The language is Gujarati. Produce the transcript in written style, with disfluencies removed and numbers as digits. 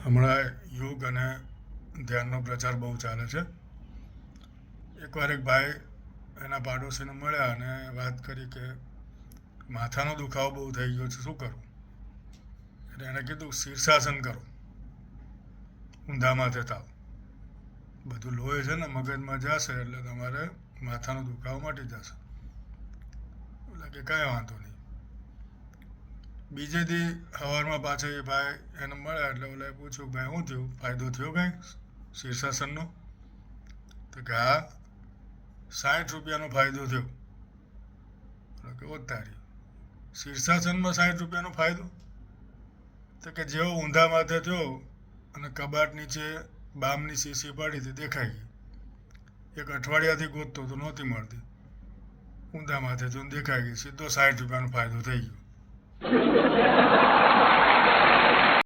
હમણાં યોગ અને ધ્યાનનો પ્રચાર બહુ ચાલે છે. એકવાર એક ભાઈ એના પાડોશીને મળ્યા અને વાત કરી કે માથાનો દુખાવો બહુ થઈ ગયો છે, શું કરું? એટલે એણે કીધું શીર્ષાસન કરો, ઊંધા માથે થાવ. બધું લોહી છે ને મગજમાં જશે એટલે તમારે માથાનો દુખાવો મટી જશે. એટલે કે કાંઈ વાંધો નહીં. બીજે દી સવારમાં પાછા એ ભાઈ એને મળ્યા એટલે ઓલાએ પૂછ્યું, ભાઈ શું થયું, ફાયદો થયો કાંઈ શીર્ષાસનનો? તો કે હા, 60 રૂપિયાનો ફાયદો થયો. એટલે કે ઓ તારી, શીર્ષાસનમાં 60 રૂપિયાનો ફાયદો? તો કે જેવો ઊંધા માથે થયો અને કબાટ નીચે બામની શીશી પડી હતી દેખાઈ ગઈ. એક અઠવાડિયાથી ગોતતો તો નહોતી મળતી, ઊંધા માથે થયું દેખાઈ ગઈ, સીધો 60 રૂપિયાનો ફાયદો થઈ ગયો.